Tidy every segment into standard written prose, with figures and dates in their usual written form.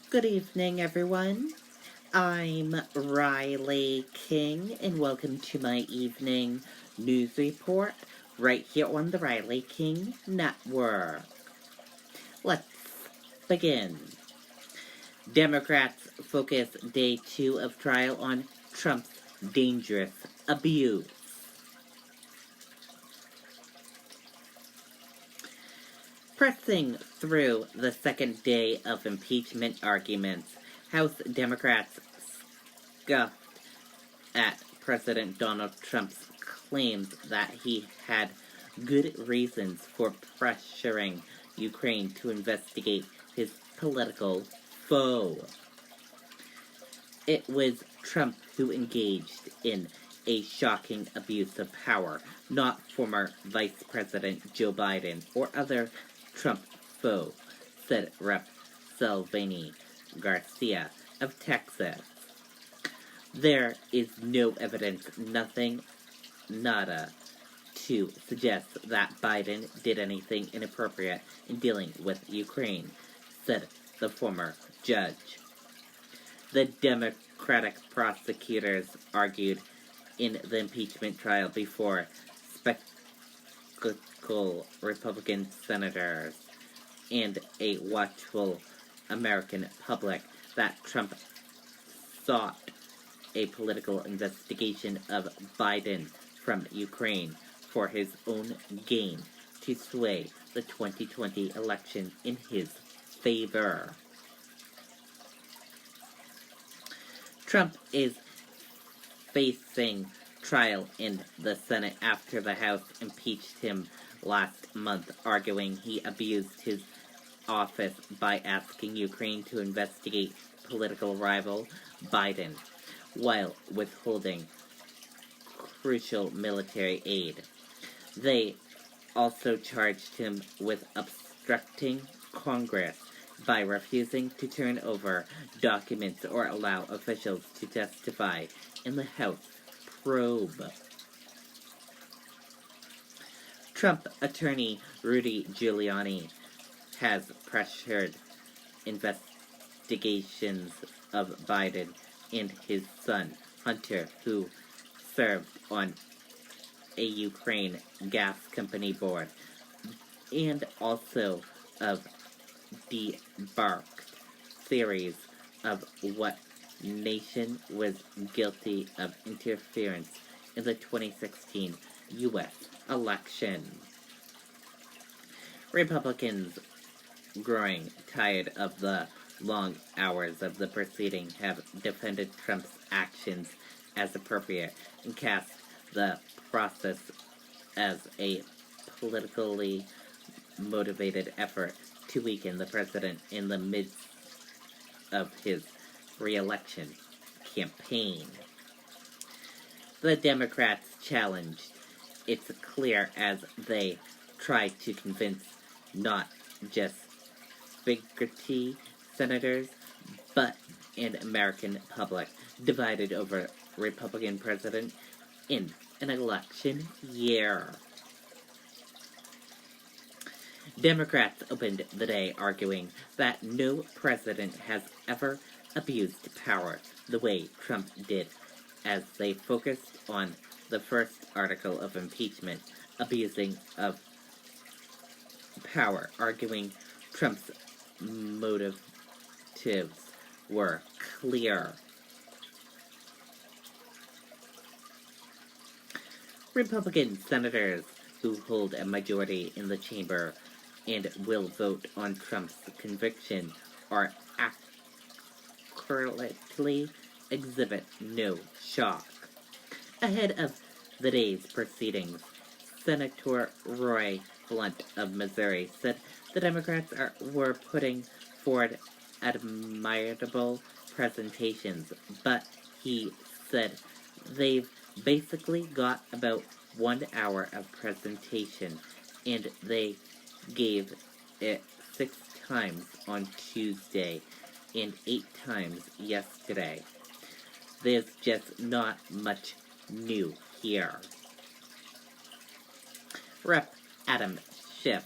Good evening, everyone. I'm Riley King, and welcome to my evening news report right here on the Riley King Network. Let's begin. Democrats focus day 2 of trial on Trump's dangerous abuse. Pressing through the second day of impeachment arguments, House Democrats scoffed at President Donald Trump's claims that he had good reasons for pressuring Ukraine to investigate his political foe. It was Trump who engaged in a shocking abuse of power, not former Vice President Joe Biden or other Trump foe, said Rep. Salvini Garcia of Texas. There is no evidence, nada, to suggest that Biden did anything inappropriate in dealing with Ukraine, said the former judge. The Democratic prosecutors argued in the impeachment trial before skeptical Republican senators and a watchful American public that Trump sought a political investigation of Biden from Ukraine for his own gain to sway the 2020 election in his favor. Trump is facing trial in the Senate after the House impeached him last month, arguing he abused his office by asking Ukraine to investigate political rival Biden while withholding crucial military aid. They also charged him with obstructing Congress by refusing to turn over documents or allow officials to testify in the House probe. Trump attorney Rudy Giuliani has pressured investigations of Biden and his son, Hunter, who served on a Ukraine gas company board, and also of debunked theories of what nation was guilty of interference in the 2016 U.S. election. Republicans, growing tired of the long hours of the proceeding, have defended Trump's actions as appropriate and cast the process as a politically motivated effort to weaken the president in the midst of his re-election campaign. The Democrats challenged. It's clear as they try to convince not just bigoted senators, but an American public divided over Republican president in an election year. Democrats opened the day arguing that no president has ever abused power the way Trump did, as they focused on the first article of impeachment, abusing of power, arguing Trump's motives were clear. Republican senators who hold a majority in the chamber and will vote on Trump's conviction are accurately exhibit no shock. Ahead of the day's proceedings, Senator Roy Blunt of Missouri said the Democrats were putting forward admirable presentations, but he said they've basically got about 1 hour of presentation, and they gave it 6 times on Tuesday and 8 times yesterday. There's just not much new here. Rep. Adam Schiff,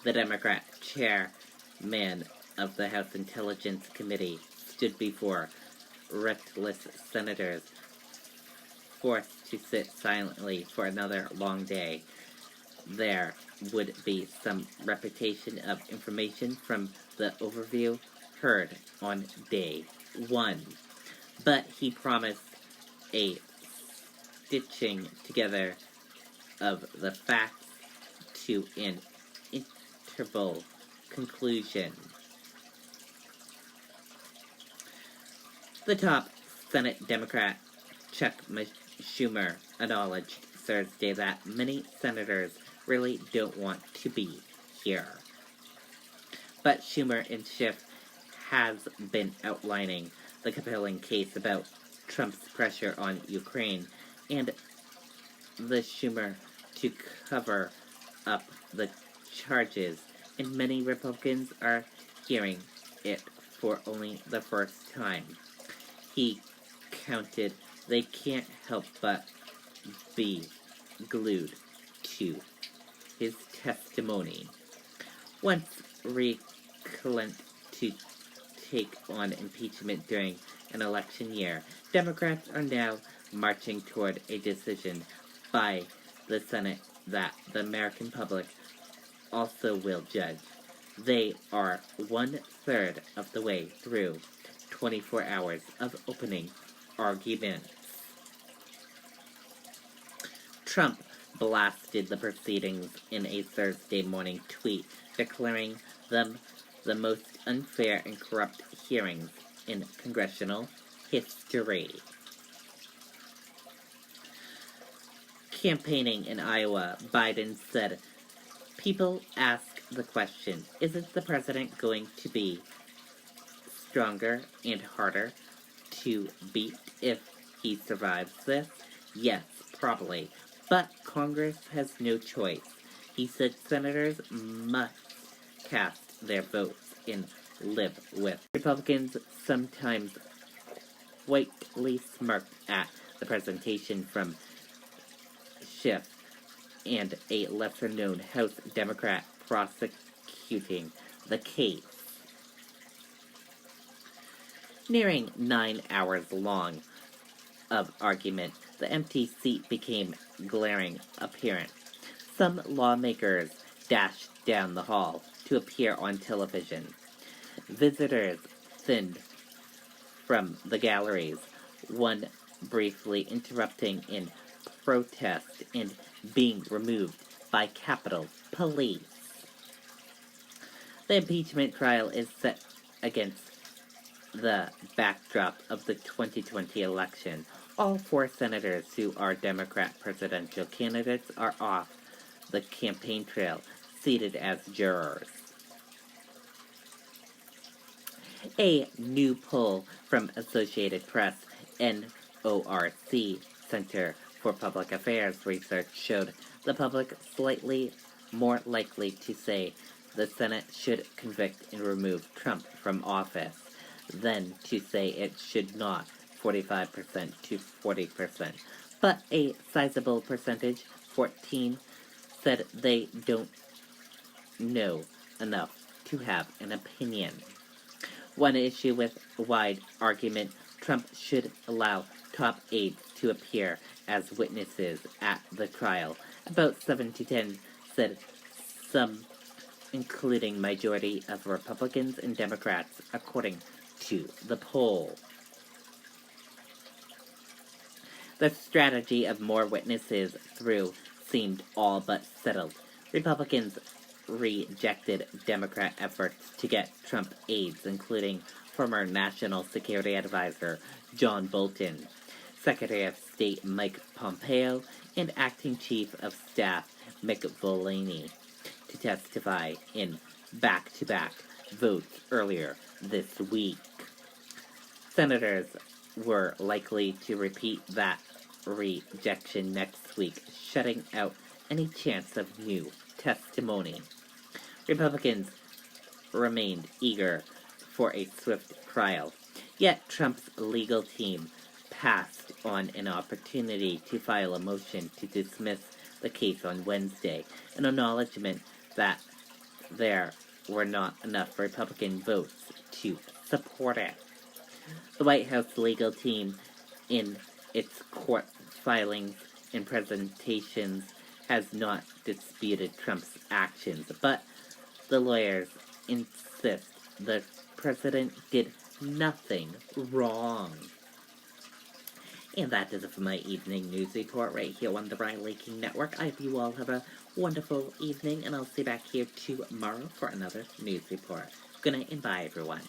the Democrat chairman of the House Intelligence Committee stood before reckless senators, forced to sit silently for another long day. There would be some repetition of information from the overview heard on day 1, but he promised a stitching together of the facts to an interval conclusion. The top Senate Democrat, Chuck Schumer, acknowledged Thursday that many senators really don't want to be here. But Schumer and Schiff has been outlining the compelling case about Trump's pressure on Ukraine and the Schumer to cover up the charges, and many Republicans are hearing it for only the first time. He counted they can't help but be glued to his testimony. Once recurrent to take on impeachment during an election year, Democrats are now marching toward a decision by the Senate that the American public also will judge. They are 1/3 of the way through 24 hours of opening arguments. Trump blasted the proceedings in a Thursday morning tweet, declaring them the most unfair and corrupt hearings in congressional history. Campaigning in Iowa, Biden said, "People ask the question, isn't the president going to be stronger and harder to beat if he survives this? Yes, probably. But Congress has no choice." He said senators must cast their votes and live with. Republicans sometimes quietly smirked at the presentation from Schiff and a lesser-known House Democrat prosecuting the case. Nearing 9 hours long of argument, the empty seat became glaring apparent. Some lawmakers dashed down the hall to appear on television. Visitors thinned from the galleries, one briefly interrupting in protest and being removed by Capitol Police. The impeachment trial is set against the backdrop of the 2020 election. All 4 senators who are Democrat presidential candidates are off the campaign trail, seated as jurors. A new poll from Associated Press NORC Center for Public Affairs Research showed the public slightly more likely to say the Senate should convict and remove Trump from office than to say it should not, 45% to 40%. But a sizable percentage, 14, said they don't know enough to have an opinion. One issue with wide argument, Trump should allow top aides to appear as witnesses at the trial. About 7 to 10 said some, including majority of Republicans and Democrats, according to the poll. The strategy of more witnesses through seemed all but settled. Republicans rejected Democrat efforts to get Trump aides, including former National Security Advisor John Bolton, Secretary of State Mike Pompeo, and Acting Chief of Staff Mick Mulvaney, to testify in back-to-back votes earlier this week. Senators were likely to repeat that rejection next week, shutting out any chance of new testimony. Republicans remained eager for a swift trial, yet Trump's legal team passed on an opportunity to file a motion to dismiss the case on Wednesday, an acknowledgement that there were not enough Republican votes to support it. The White House legal team, in its court filings and presentations, has not disputed Trump's actions, but the lawyers insist the president did nothing wrong. And that does it for my evening news report right here on the Riley King Network. I hope you all have a wonderful evening, and I'll see you back here tomorrow for another news report. Good night and bye, everyone.